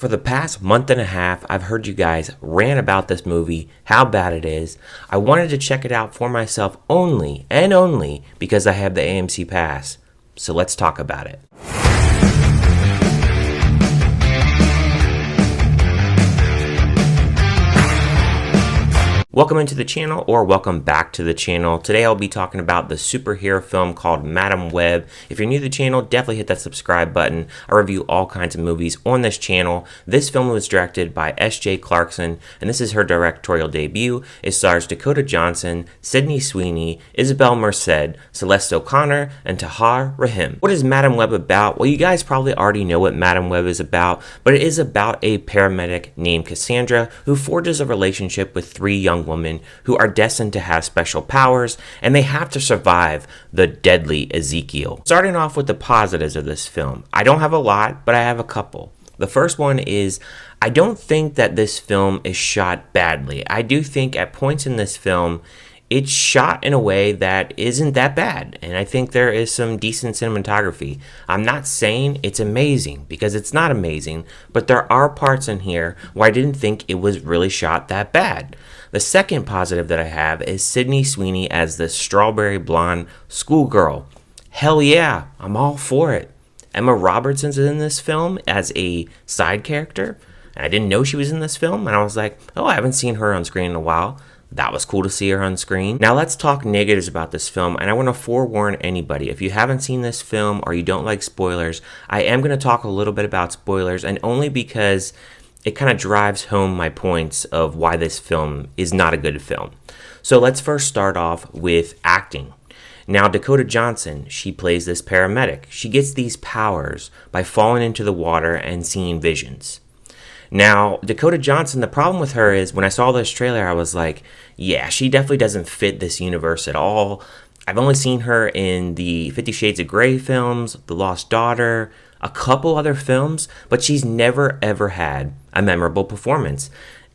For the past month and a half, I've heard you guys rant about this movie, how bad it is. I wanted to check it out for myself only and only because I have the AMC Pass. So let's talk about it. Welcome into the channel, or welcome back to the channel. Today I'll be talking about the superhero film called Madam Web. If you're new to the channel, definitely hit that subscribe button. I review all kinds of movies on this channel. This film was directed by S.J. Clarkson, and this is her directorial debut. It stars Dakota Johnson, Sweeney, Isabela Merced, Celeste O'Connor, and Tahar Rahim. What is Madam Web about? Well, you guys probably already know what Madam Web is about, but it is about a paramedic named Cassandra who forges a relationship with three young women who are destined to have special powers, and they have to survive the deadly Ezekiel. Starting off with the positives of this film, I don't have a lot, but I have a couple. The first one is, I don't think that this film is shot badly. I do think at points in this film, it's shot in a way that isn't that bad, and I think there is some decent cinematography. I'm not saying it's amazing, because it's not amazing, but there are parts in here where I didn't think it was really shot that bad. The second positive that I have is Sweeney as the strawberry blonde schoolgirl. Hell yeah, I'm all for it. Emma Robertson's in this film as a side character, and I didn't know she was in this film, and I was like, oh, I haven't seen her on screen in a while. That was cool to see her on screen. Now let's talk negatives about this film, and I want to forewarn anybody. If you haven't seen this film or you don't like spoilers, I am going to talk a little bit about spoilers, and only because it kind of drives home my points of why this film is not a good film. So let's first start off with acting. Now, Dakota Johnson, she plays this paramedic. She gets these powers by falling into the water and seeing visions. Now, Dakota Johnson, the problem with her is when I saw this trailer, I was like, yeah, she definitely doesn't fit this universe at all. I've only seen her in the 50 Shades of Grey films, The Lost Daughter, a couple other films, but she's never ever had a memorable performance.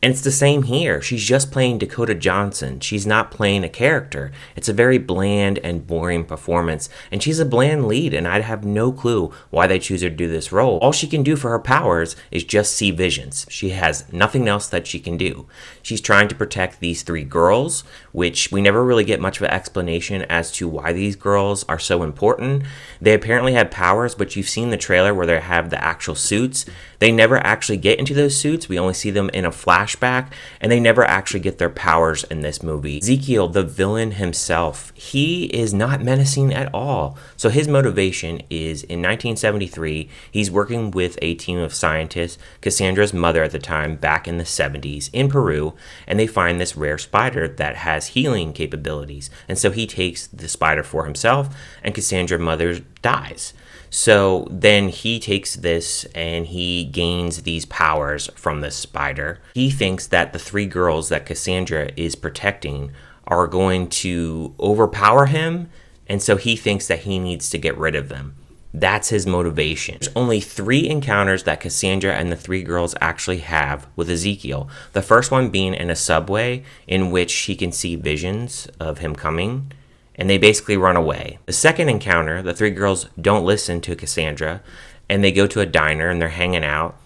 And it's the same here. She's just playing Dakota Johnson. She's not playing a character. It's a very bland and boring performance. And she's a bland lead, and I'd have no clue why they choose her to do this role. All she can do for her powers is just see visions. She has nothing else that she can do. She's trying to protect these three girls, which we never really get much of an explanation as to why these girls are so important. They apparently have powers, but you've seen the trailer where they have the actual suits. They never actually get into those suits. We only see them in a flashback, and they never actually get their powers in this movie. Ezekiel, the villain himself, he is not menacing at all. So his motivation is, in 1973, he's working with a team of scientists, Cassandra's mother at the time, back in the 70s, in Peru, and they find this rare spider that has healing capabilities. And so he takes the spider for himself, and Cassandra's mother dies. So then he takes this and he gains these powers from this spider. He thinks that the three girls that Cassandra is protecting are going to overpower him, and so he thinks that he needs to get rid of them. That's his motivation. There's only 3 encounters that Cassandra and the 3 girls actually have with Ezekiel. The first one being in a subway in which she can see visions of him coming, and they basically run away. The second encounter, the 3 girls don't listen to Cassandra, and they go to a diner and they're hanging out,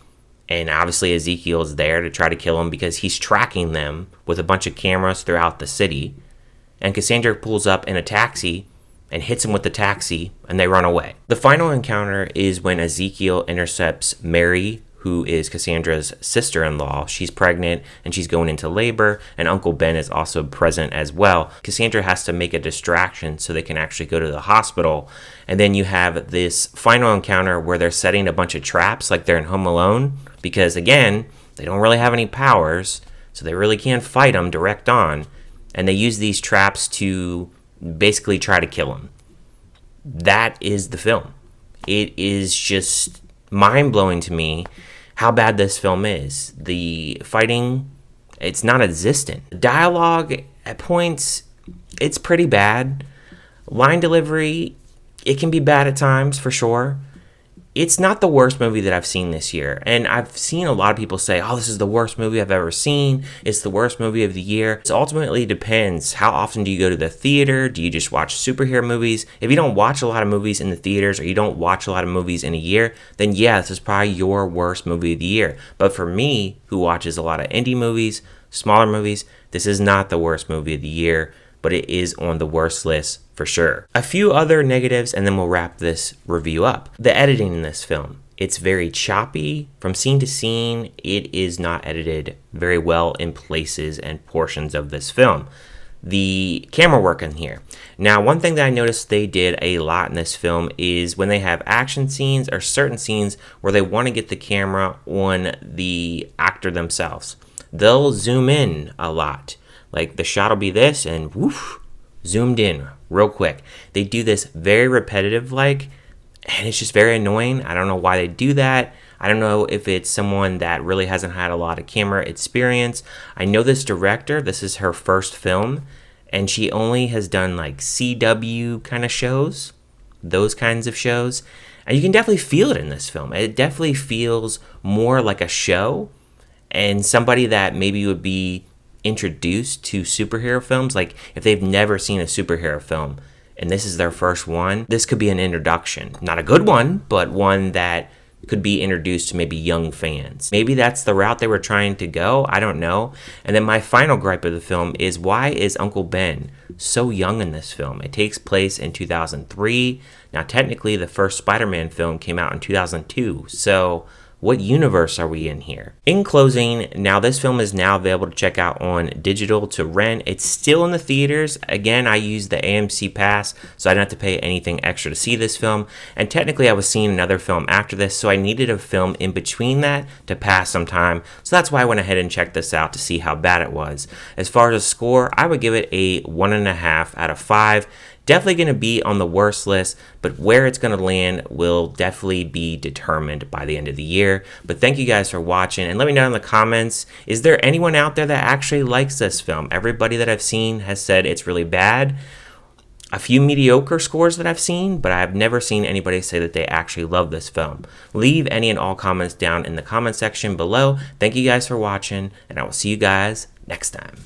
and obviously Ezekiel is there to try to kill them because he's tracking them with a bunch of cameras throughout the city, and Cassandra pulls up in a taxi and hits him with the taxi, and they run away. The final encounter is when Ezekiel intercepts Mary, who is Cassandra's sister-in-law. She's pregnant and she's going into labor, and Uncle Ben is also present as well. Cassandra has to make a distraction so they can actually go to the hospital. And then you have this final encounter where they're setting a bunch of traps like they're in Home Alone, because again, they don't really have any powers, so they really can't fight them direct on. And they use these traps to basically try to kill him. That is the film. It is just mind-blowing to me how bad this film is. The fighting, it's non-existent. The dialogue, at points, it's pretty bad. Line delivery, it can be bad at times, for sure. It's not the worst movie that I've seen this year. And I've seen a lot of people say, oh, this is the worst movie I've ever seen. It's the worst movie of the year. It ultimately depends. How often do you go to the theater? Do you just watch superhero movies? If you don't watch a lot of movies in the theaters, or you don't watch a lot of movies in a year, then yeah, this is probably your worst movie of the year. But for me, who watches a lot of indie movies, smaller movies, this is not the worst movie of the year, but it is on the worst list for sure. A few other negatives, and then we'll wrap this review up. The editing in this film. It's very choppy. From scene to scene, it is not edited very well in places and portions of this film. The camera work in here. Now, one thing that I noticed they did a lot in this film is when they have action scenes or certain scenes where they want to get the camera on the actor themselves, they'll zoom in a lot. Like the shot will be this and woof, zoomed in real quick. They do this very repetitive and it's just very annoying. I don't know why they do that. I don't know if it's someone that really hasn't had a lot of camera experience. I know this director, this is her first film, and she only has done CW kind of shows, those kinds of shows. And you can definitely feel it in this film. It definitely feels more like a show, and somebody that maybe would be introduced to superhero films, like if they've never seen a superhero film and this is their first one, this could be an introduction. Not a good one, but one that could be introduced to maybe young fans. Maybe that's the route they were trying to go. I don't know. And then my final gripe of the film is, why is Uncle Ben so young in this film? It takes place in 2003. Now, technically, the first Spider-Man film came out in 2002. So what universe are we in here? In closing, now this film is now available to check out on digital to rent. It's still in the theaters. Again, I used the AMC pass, so I didn't have to pay anything extra to see this film. And technically, I was seeing another film after this, so I needed a film in between that to pass some time. So that's why I went ahead and checked this out to see how bad it was. As far as a score, I would give it a 1.5 out of 5. Definitely going to be on the worst list, but where it's going to land will definitely be determined by the end of the year. But thank you guys for watching, and let me know in the comments, is there anyone out there that actually likes this film? Everybody that I've seen has said it's really bad. A few mediocre scores that I've seen, but I've never seen anybody say that they actually love this film. Leave any and all comments down in the comment section below. Thank you guys for watching, and I will see you guys next time.